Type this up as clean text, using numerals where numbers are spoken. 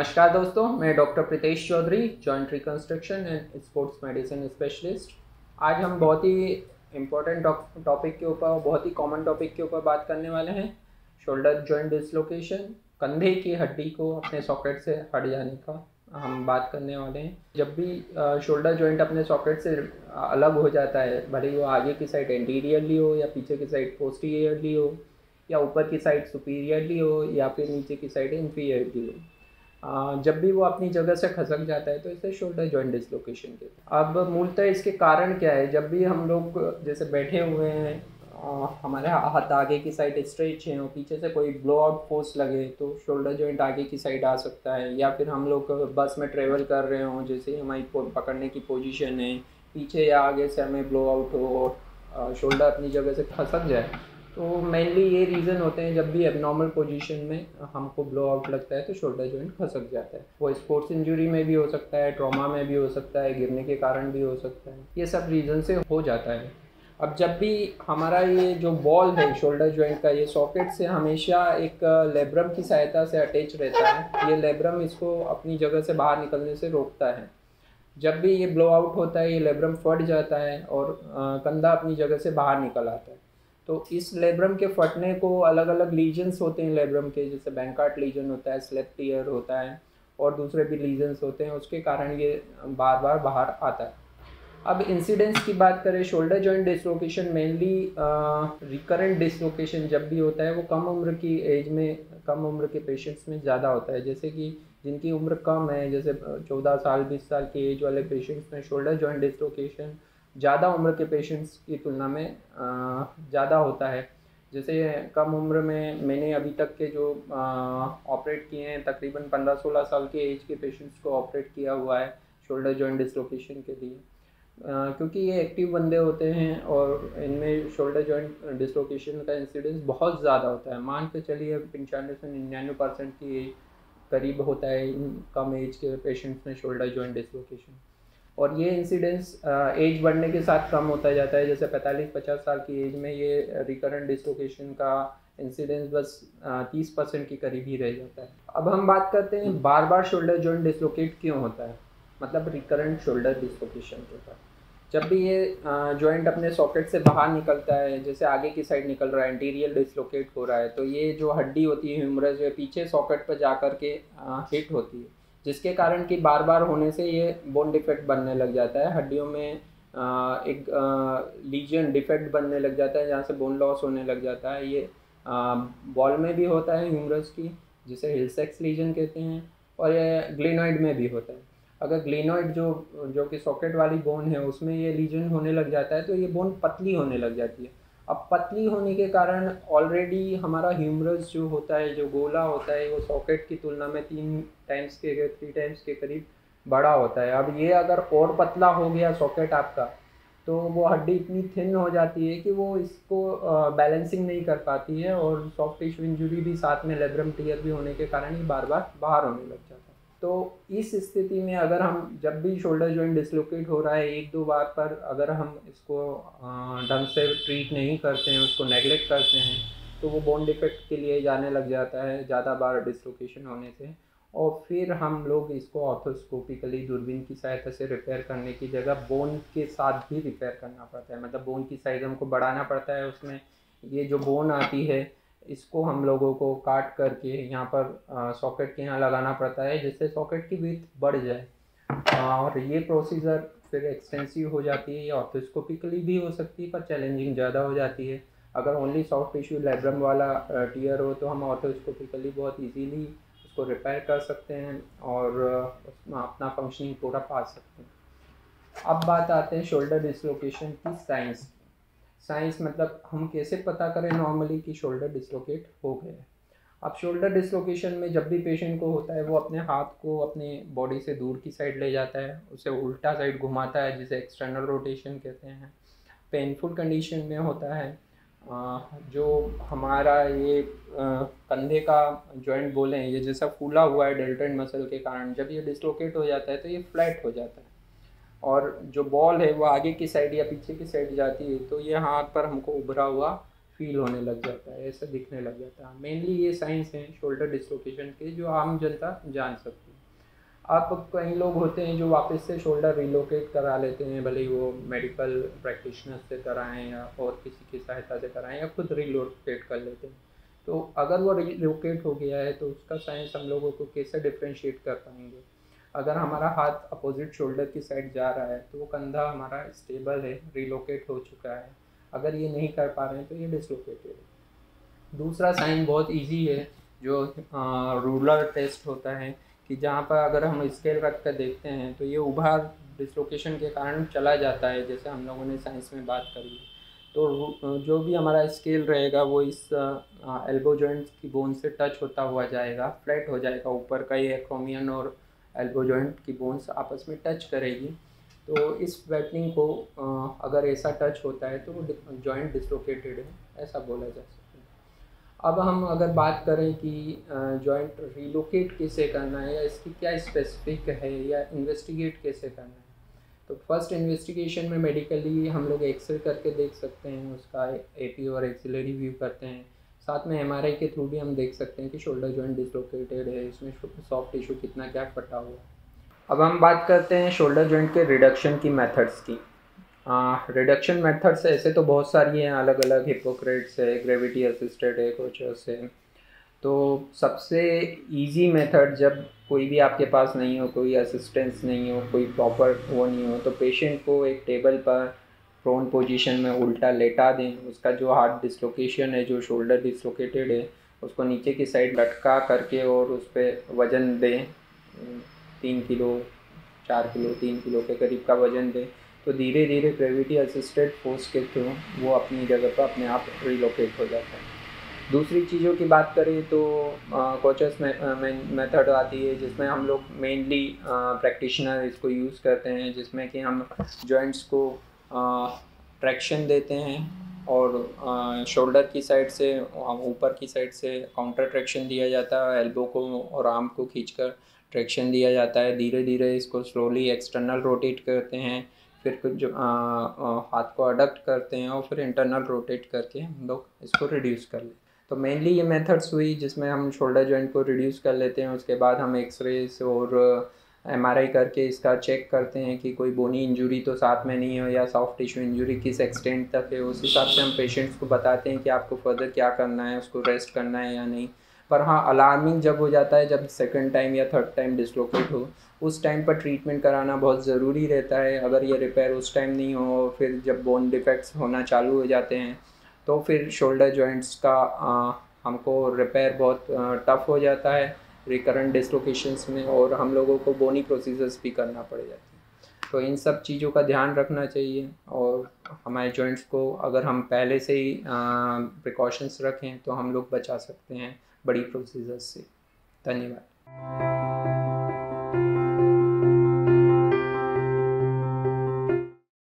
नमस्कार दोस्तों, मैं doctor Pritesh Chaudhary, joint reconstruction and sports medicine specialist. आज हम बहुत ही इम्पोर्टेंट टॉपिक के ऊपर, बहुत ही कॉमन टॉपिक के ऊपर बात करने वाले हैं। शोल्डर जॉइंट डिसलोकेशन, कंधे की हड्डी को अपने सॉकेट से हट जाने का हम बात करने वाले हैं। जब भी शोल्डर जॉइंट अपने सॉकेट से अलग हो जाता है, भले ही वो आगे की साइड एंटीरियरली हो या पीछे की साइड पोस्टीरियरली हो या ऊपर की साइड सुपीरियरली हो या फिर नीचे की साइड इंफीरियरली हो, जब भी वो अपनी जगह से खसक जाता है तो इसे शोल्डर जॉइंट डिसलोकेशन कहते हैं। अब मूलतः इसके कारण क्या है? जब भी हम लोग जैसे बैठे हुए हैं, हमारे हाथ आगे की साइड स्ट्रेच है और पीछे से कोई ब्लो आउट फोर्स लगे तो शोल्डर जॉइंट आगे की साइड आ सकता है। या फिर हम लोग बस में ट्रेवल कर रहे हों, जैसे हमारी पकड़ने की पोजीशन है, पीछे या आगे से हमें ब्लो आउट हो और शोल्डर अपनी जगह से खसक जाए, तो मेनली ये रीज़न होते हैं। जब भी एबनॉर्मल पोजीशन में हमको ब्लो आउट लगता है तो शोल्डर जॉइंट खसक जाता है। वो स्पोर्ट्स इंजरी में भी हो सकता है, ट्रॉमा में भी हो सकता है, गिरने के कारण भी हो सकता है। ये सब रीज़न से हो जाता है। अब जब भी हमारा ये जो बॉल है शोल्डर जॉइंट का, ये सॉकेट से हमेशा एक लेब्रम की सहायता से अटैच रहता है। ये लेब्रम इसको अपनी जगह से बाहर निकलने से रोकता है। जब भी ये ब्लो आउट होता है, ये लेब्रम फट जाता है और कंधा अपनी जगह से बाहर निकल आता है। तो इस लेब्रम के फटने को अलग अलग लीजन्स होते हैं लेब्रम के, जैसे बैंकार्ट लीजन होता है, स्लेप टीयर होता है और दूसरे भी लीजन्स होते हैं। उसके कारण ये बार बार बाहर आता है। अब इंसिडेंस की बात करें, shoulder joint dislocation mainly recurrent dislocation जब भी होता है वो कम उम्र की एज में, कम उम्र के पेशेंट्स में ज़्यादा होता है। जैसे कि जिनकी उम्र कम है, जैसे 14 साल 20 साल की एज वाले पेशेंट्स में शोल्डर जॉइंट डिसलोकेशन ज़्यादा उम्र के पेशेंट्स की तुलना में ज़्यादा होता है। जैसे कम उम्र में मैंने अभी तक के जो ऑपरेट किए हैं, तकरीबन 15-16 साल के एज के पेशेंट्स को ऑपरेट किया हुआ है शोल्डर जॉइंट डिसलोकेशन के लिए, क्योंकि ये एक्टिव बंदे होते हैं और इनमें शोल्डर जॉइंट डिसलोकेशन का इंसिडेंस बहुत ज़्यादा होता है। मान के चलिए 95 से 99% की करीब होता है इन कम एज के पेशेंट्स में शोल्डर जॉइंट डिसलोकेशन। और ये इंसिडेंस एज बढ़ने के साथ कम होता जाता है। जैसे 45-50 साल की एज में ये रिकरेंट डिसलोकेशन का इंसिडेंस बस 30% के करीब ही रह जाता है। अब हम बात करते हैं बार बार शोल्डर जॉइंट डिसलोकेट क्यों होता है, मतलब रिकरेंट शोल्डर डिसलोकेशन के ऊपर। जब भी ये जॉइंट अपने सॉकेट से बाहर निकलता है, जैसे आगे की साइड निकल रहा है, एंटीरियर डिसलोकेट हो रहा है, तो ये जो हड्डी होती है ह्यूमरस, जो पीछे सॉकेट पर जा कर के हिट होती है, जिसके कारण कि बार बार होने से ये बोन डिफेक्ट बनने लग जाता है। हड्डियों में एक लीजन डिफेक्ट बनने लग जाता है, जहाँ से बोन लॉस होने लग जाता है। ये बॉल में भी होता है ह्यूमरस की, जिसे हिलसेक्स लीजन कहते हैं, और ये ग्लिनॉइड में भी होता है। अगर ग्लिनॉइड जो कि सॉकेट वाली बोन है, उसमें ये लीजन होने लग जाता है तो ये बोन पतली होने लग जाती है। अब पतली होने के कारण ऑलरेडी हमारा ह्यूमरस जो होता है, जो गोला होता है, वो सॉकेट की तुलना में 3 टाइम्स के करीब बड़ा होता है। अब ये अगर और पतला हो गया सॉकेट आपका, तो वो हड्डी इतनी थिन हो जाती है कि वो इसको बैलेंसिंग नहीं कर पाती है और सॉफ्ट टिश्यू इंजरी भी साथ में, लेब्रम टीयर भी होने के कारण ये बार बार बाहर होने लग जाता है। तो इस स्थिति में अगर हम, जब भी शोल्डर जॉइंट डिसलोकेट हो रहा है 1-2 बार पर, अगर हम इसको ढंग से ट्रीट नहीं करते हैं, उसको नेगलेक्ट करते हैं, तो वो बोन डिफेक्ट के लिए जाने लग जाता है ज़्यादा बार डिसलोकेशन होने से। और फिर हम लोग इसको ऑर्थोस्कोपिकली दूरबीन की सहायता से रिपेयर करने की जगह बोन के साथ भी रिपेयर करना पड़ता है। मतलब बोन की साइज़ हमको बढ़ाना पड़ता है। उसमें ये जो बोन आती है, इसको हम लोगों को काट करके यहाँ पर सॉकेट के यहाँ लगाना पड़ता है, जिससे सॉकेट की विड्थ बढ़ जाए। और ये प्रोसीजर फिर एक्सटेंसिव हो जाती है। ये ऑर्थोस्कोपिकली भी हो सकती है, पर चैलेंजिंग ज़्यादा हो जाती है। अगर ओनली सॉफ्ट टिश्यू लेब्रम वाला टीयर हो तो हम ऑर्थोस्कोपिकली बहुत इजीली उसको रिपेयर कर सकते हैं और उसमें अपना फंक्शनिंग पूरा पा सकते हैं। अब बात आते हैं शोल्डर डिसलोकेशन की साइंस मतलब हम कैसे पता करें नॉर्मली कि शोल्डर डिसलोकेट हो गया है। अब शोल्डर डिसलोकेशन में जब भी पेशेंट को होता है, वो अपने हाथ को अपने बॉडी से दूर की साइड ले जाता है, उसे उल्टा साइड घुमाता है, जिसे एक्सटर्नल रोटेशन कहते हैं। पेनफुल कंडीशन में होता है। जो हमारा ये कंधे का जॉइंट बोलें, ये जैसा फूला हुआ है डेल्टॉइड मसल के कारण, जब ये डिसलोकेट हो जाता है तो ये फ्लैट हो जाता है और जो बॉल है वो आगे की साइड या पीछे की साइड जाती है, तो ये हाथ पर हमको उभरा हुआ फील होने लग जाता है, ऐसा दिखने लग जाता है। मेनली ये साइंस हैं शोल्डर डिसलोकेशन के, जो आम जनता जान सकती है। आप कई लोग होते हैं जो वापस से शोल्डर रिलोकेट करा लेते हैं, भले ही वो मेडिकल प्रैक्टिशनर से कराएं या और किसी की सहायता से कराएं या खुद रिलोकेट कर लेते हैं। तो अगर वो रिलोकेट हो गया है तो उसका साइंस हम लोगों को कैसे डिफ्रेंशिएट कर पाएंगे। अगर हमारा हाथ अपोजिट शोल्डर की साइड जा रहा है तो वो कंधा हमारा स्टेबल है, रिलोकेट हो चुका है। अगर ये नहीं कर पा रहे हैं तो ये डिसलोकेटेड है। दूसरा साइन बहुत इजी है, जो रूलर टेस्ट होता है, कि जहाँ पर अगर हम स्केल रख कर देखते हैं तो ये उभार डिसलोकेशन के कारण चला जाता है, जैसे हम लोगों ने साइंस में बात करी है। तो जो भी हमारा स्केल रहेगा वो इस एल्बो जॉइंट की बोन से टच होता हुआ जाएगा, फ्लैट हो जाएगा, ऊपर का ये एक्रोमियन और एल्बो जॉइंट की बोन्स आपस में टच करेगी। तो इस फ्लैटनिंग को अगर ऐसा टच होता है तो वो जॉइंट डिसलोकेटेड है, ऐसा बोला जा सकता है। अब हम अगर बात करें कि जॉइंट रिलोकेट कैसे करना है या इसकी क्या स्पेसिफिक है या इन्वेस्टिगेट कैसे करना है, तो फर्स्ट इन्वेस्टिगेशन में मेडिकली हम लोग एक्सरे करके देख सकते हैं, उसका एपी और एक्सिलरी व्यू करते हैं। साथ में एमआरआई के थ्रू भी हम देख सकते हैं कि शोल्डर जॉइंट डिसलोकेटेड है, इसमें सॉफ्ट टिश्यू कितना क्या फटा हुआ है। अब हम बात करते हैं शोल्डर जॉइंट के रिडक्शन की मेथड्स की। रिडक्शन मेथड्स ऐसे तो बहुत सारी हैं, अलग अलग, हिपोक्रेट्स है, ग्रेविटी असिस्टेड है, कोचर्स है। तो सबसे इजी मेथड, जब कोई भी आपके पास नहीं हो, कोई असिस्टेंस नहीं हो, कोई प्रॉपर वो नहीं हो, तो पेशेंट को एक टेबल पर प्रोन पोजीशन में उल्टा लेटा दें। उसका जो हार्ट डिसलोकेशन है, जो शोल्डर डिसलोकेटेड है, उसको नीचे की साइड लटका करके और उस पर वज़न दें, 3 किलो 4 किलो 3 किलो के करीब का वज़न दें। तो धीरे धीरे ग्रेविटी असिस्टेड फोर्स के थ्रू वो अपनी जगह पर अपने आप रिलोकेट हो जाता है। दूसरी चीज़ों की बात करें तो कोचस मेथड आती है, जिसमें हम लोग मेनली प्रैक्टिशनर इसको यूज़ करते हैं, जिसमें कि हम जॉइंट्स को ट्रैक्शन देते हैं और शोल्डर की साइड से ऊपर की साइड से काउंटर ट्रैक्शन दिया जाता है, एल्बो को और आर्म को खींचकर ट्रैक्शन दिया जाता है। धीरे धीरे इसको स्लोली एक्सटर्नल रोटेट करते हैं, फिर कुछ जो हाथ को अडक्ट करते हैं और फिर इंटरनल रोटेट करके हम लोग इसको रिड्यूस कर लेते हैं। तो मेनली ये मेथड्स हुई जिसमें हम शोल्डर जॉइंट को रिड्यूस कर लेते हैं। उसके बाद हम एक्सरेज और एमआरआई करके इसका चेक करते हैं कि कोई बोनी इंजरी तो साथ में नहीं हो या सॉफ्ट टिश्यू इंजरी किस एक्सटेंट तक है। उस हिसाब से हम पेशेंट्स को बताते हैं कि आपको फर्दर क्या करना है, उसको रेस्ट करना है या नहीं। पर हाँ, अलार्मिंग जब हो जाता है, जब सेकंड टाइम या थर्ड टाइम डिसलोकेट हो, उस टाइम पर ट्रीटमेंट कराना बहुत ज़रूरी रहता है। अगर ये रिपेयर उस टाइम नहीं हो, फिर जब बोन डिफेक्ट्स होना चालू हो जाते हैं तो फिर शोल्डर जॉइंट्स का हमको रिपेयर बहुत टफ़ हो जाता है रिकरेंट डिसलोकेशंस में, और हम लोगों को बोनी प्रोसीजर्स भी करना पड़ जाती है। तो इन सब चीज़ों का ध्यान रखना चाहिए, और हमारे जॉइंट्स को अगर हम पहले से ही प्रिकॉशंस रखें तो हम लोग बचा सकते हैं बड़ी प्रोसीजर्स से। धन्यवाद।